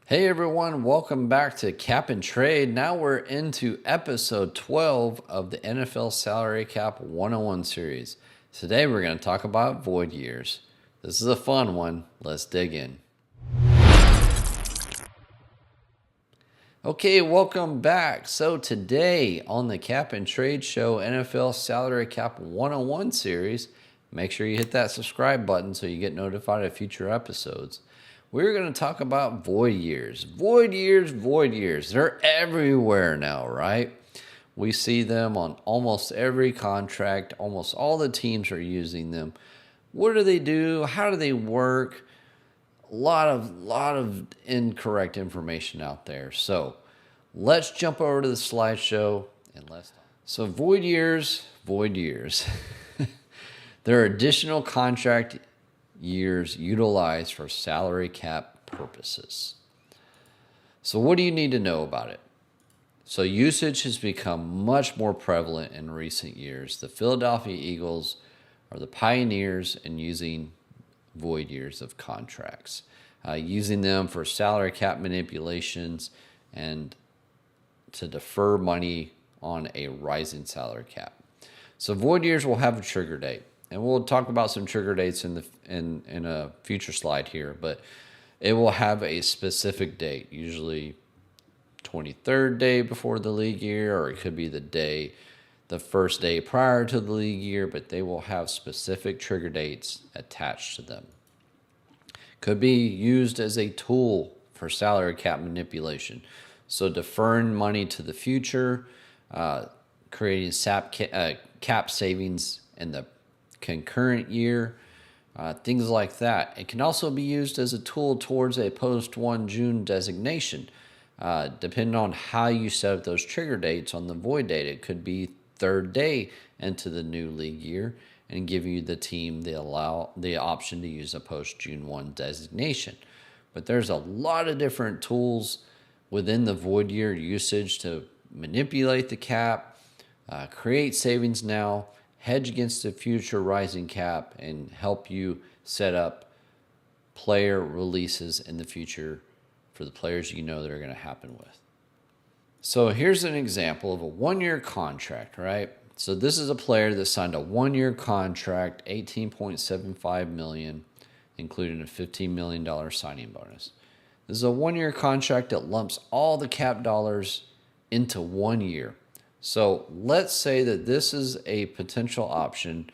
Hey everyone, welcome back to Cap and Trade. Now we're into episode 12 of the NFL Salary Cap 101 series. Today we're going to talk about void years. This is a fun one. Let's dig in. Okay, welcome back. So today on the Cap and Trade Show NFL Salary Cap 101 series, make sure you hit that subscribe button so you get notified of future episodes. We're going to talk about void years. Void years, void years. They're everywhere now, right? We see them on almost every contract. Almost all the teams are using them. What do they do? How do they work? A lot of incorrect information out there. So let's jump over to the slideshow and let's talk. So void years, void years. There are additional contract years utilized for salary cap purposes. So what do you need to know about it? So usage has become much more prevalent in recent years. The Philadelphia Eagles are the pioneers in using void years of contracts, using them for salary cap manipulations and to defer money on a rising salary cap. So void years will have a trigger date. And we'll talk about some trigger dates in a future slide here, but it will have a specific date, usually 23rd day before the league year, or it could be the first day prior to the league year, but they will have specific trigger dates attached to them. Could be used as a tool for salary cap manipulation. So deferring money to the future, creating cap savings in the concurrent year, things like that. It can also be used as a tool towards a post-1 June designation. Depending on how you set up those trigger dates on the void date, it could be third day into the new league year and give you the team the option to use a post-June 1 designation. But there's a lot of different tools within the void year usage to manipulate the cap, create savings now, hedge against the future rising cap, and help you set up player releases in the future for the players you know that are going to happen with. So here's an example of a one-year contract, right? So this is a player that signed a one-year contract, $18.75 million, including a $15 million signing bonus. This is a one-year contract that lumps all the cap dollars into 1 year. So let's say that this is a potential option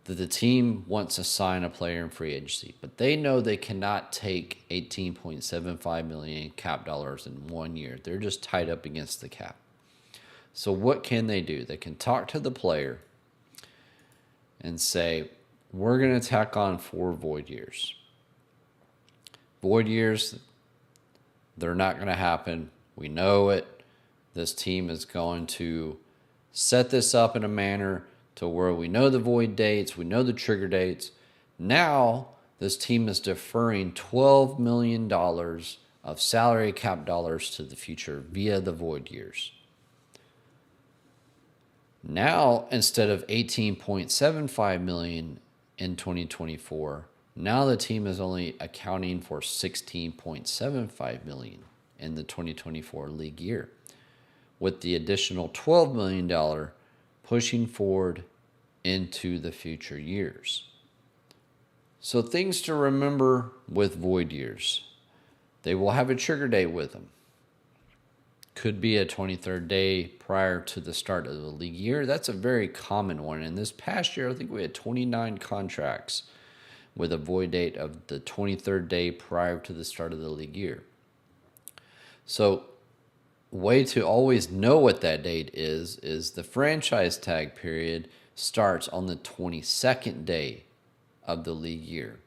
that the team wants to sign a player in free agency, but they know they cannot take $18.75 million cap dollars in 1 year. They're just tied up against the cap. So what can they do? They can talk to the player and say, we're going to tack on 4 void years. Void years, they're not going to happen. We know it. This team is going to set this up in a manner to where we know the void dates, we know the trigger dates. Now, this team is deferring $12 million of salary cap dollars to the future via the void years. Now, instead of $18.75 million in 2024, now the team is only accounting for $16.75 million in the 2024 league year, with the additional $12 million pushing forward into the future years. So things to remember with void years. They will have a trigger date with them. Could be a 23rd day prior to the start of the league year. That's a very common one. And this past year, I think we had 29 contracts with a void date of the 23rd day prior to the start of the league year. So way to always know what that date is the franchise tag period starts on the 22nd day of the league year.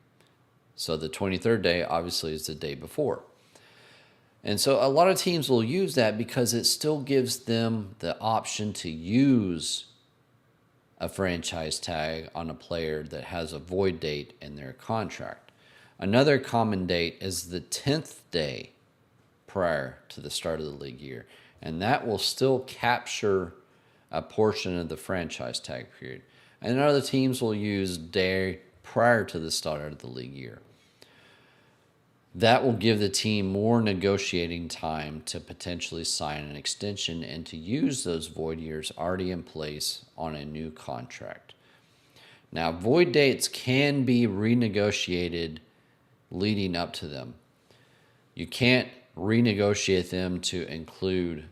So the 23rd day obviously is the day before. And so a lot of teams will use that because it still gives them the option to use a franchise tag on a player that has a void date in their contract. Another common date is the 10th day prior to the start of the league year, and that will still capture a portion of the franchise tag period. And other teams will use day prior to the start of the league year. That will give the team more negotiating time to potentially sign an extension and to use those void years already in place on a new contract. Now, void dates can be renegotiated leading up to them. You can't renegotiate them to include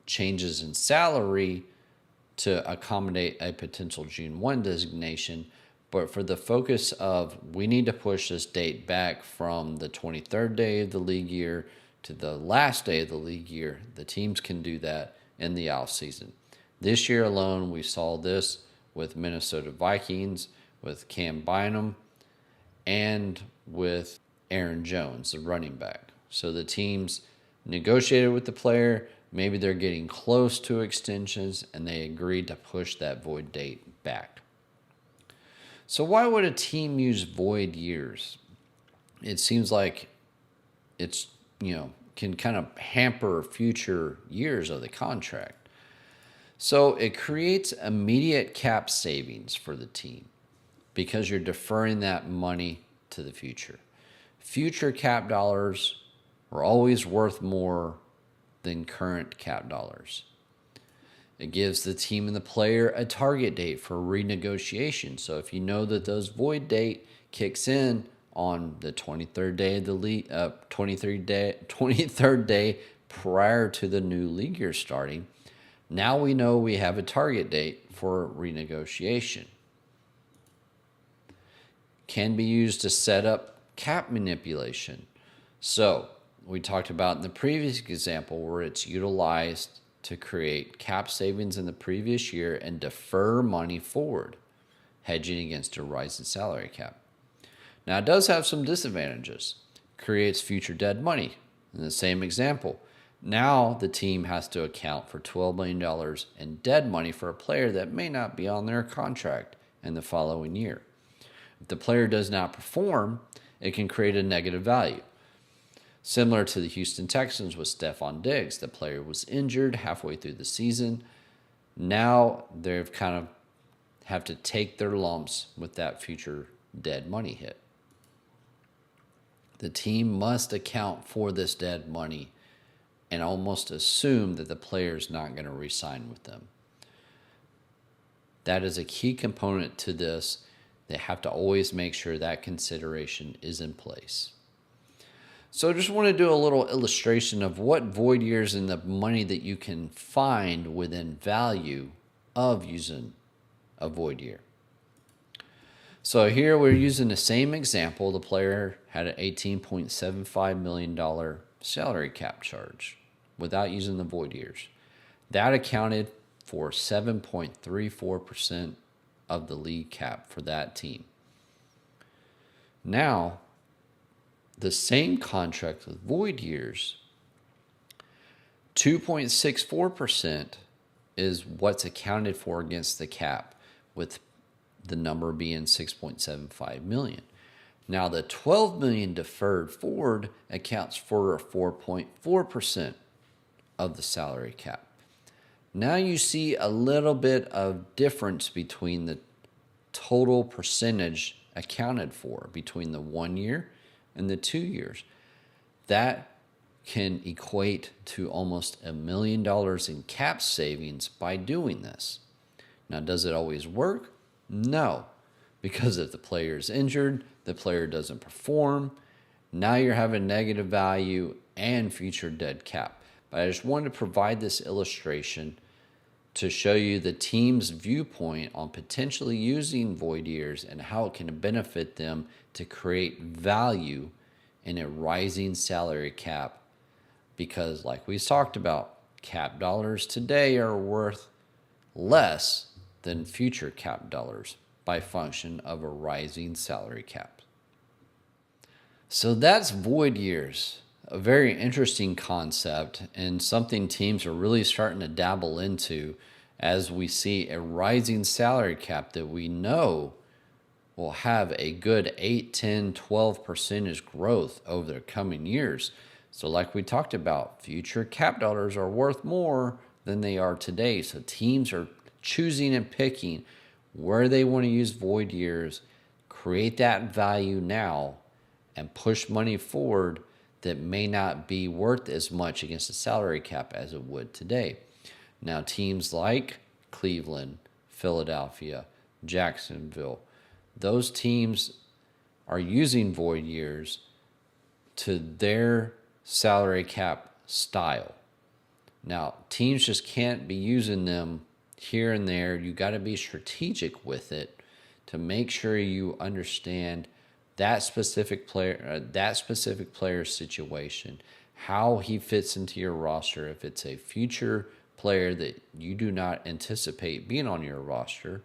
changes in salary to accommodate a potential June 1 designation, but for the focus of we need to push this date back from the 23rd day of the league year to the last day of the league year, the teams can do that in the off season. This year alone, we saw this with Minnesota Vikings, with Cam Bynum, and with Aaron Jones, the running back. So the teams negotiated with the player. Maybe they're getting close to extensions, and they agreed to push that void date back. So why would a team use void years? It seems like it's, can kind of hamper future years of the contract. So it creates immediate cap savings for the team because you're deferring that money to the future. Future cap dollars are always worth more than current cap dollars. It gives the team and the player a target date for renegotiation. So if you know that those void date kicks in on the 23rd day of the league, 23rd day prior to the new league year starting, now we know we have a target date for renegotiation. Can be used to set up cap manipulation. So we talked about in the previous example where it's utilized to create cap savings in the previous year and defer money forward, hedging against a rise in salary cap. Now, it does have some disadvantages. Creates future dead money. In the same example, now the team has to account for $12 million in dead money for a player that may not be on their contract in the following year. If the player does not perform, it can create a negative value. Similar to the Houston Texans with Stephon Diggs. The player was injured halfway through the season. Now they've kind of have to take their lumps with that future dead money hit. The team must account for this dead money and almost assume that the player is not going to re-sign with them. That is a key component to this. They have to always make sure that consideration is in place. So I just want to do a little illustration of what void years and the money that you can find within value of using a void year. So here we're using the same example. The player had an $18.75 million salary cap charge without using the void years. That accounted for 7.34% of the league cap for that team. Now, the same contract with void years, 2.64% is what's accounted for against the cap, with the number being 6.75 million. Now the 12 million deferred forward accounts for 4.4% of the salary cap. Now you see a little bit of difference between the total percentage accounted for between the 1 year and the 2 years. That can equate to almost $1 million in cap savings by doing this. Now, does it always work? No, because if the player is injured, the player doesn't perform, now you're having negative value and future dead cap. But I just wanted to provide this illustration to show you the team's viewpoint on potentially using void years and how it can benefit them to create value in a rising salary cap. Because like we talked about, cap dollars today are worth less than future cap dollars by function of a rising salary cap. So that's void years, a very interesting concept and something teams are really starting to dabble into as we see a rising salary cap that we know will have a good 8, 10, 12% growth over the coming years. So like we talked about, future cap dollars are worth more than they are today. So teams are choosing and picking where they want to use void years, create that value now, and push money forward that may not be worth as much against the salary cap as it would today. Now, teams like Cleveland, Philadelphia, Jacksonville, those teams are using void years to their salary cap style. Now, teams just can't be using them here and there. You got to be strategic with it to make sure you understand that specific player's situation, how he fits into your roster. If it's a future player that you do not anticipate being on your roster,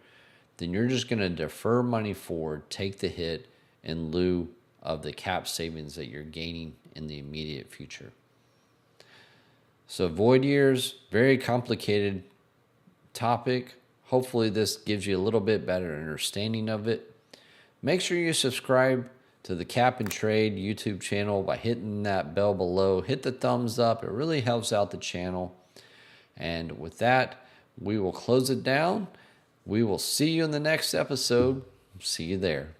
then you're just going to defer money forward, take the hit in lieu of the cap savings that you're gaining in the immediate future. So void years, very complicated topic. Hopefully this gives you a little bit better understanding of it. Make sure you subscribe to the Cap and Trade YouTube channel by hitting that bell below. Hit the thumbs up. It really helps out the channel. And with that, we will close it down. We will see you in the next episode. See you there.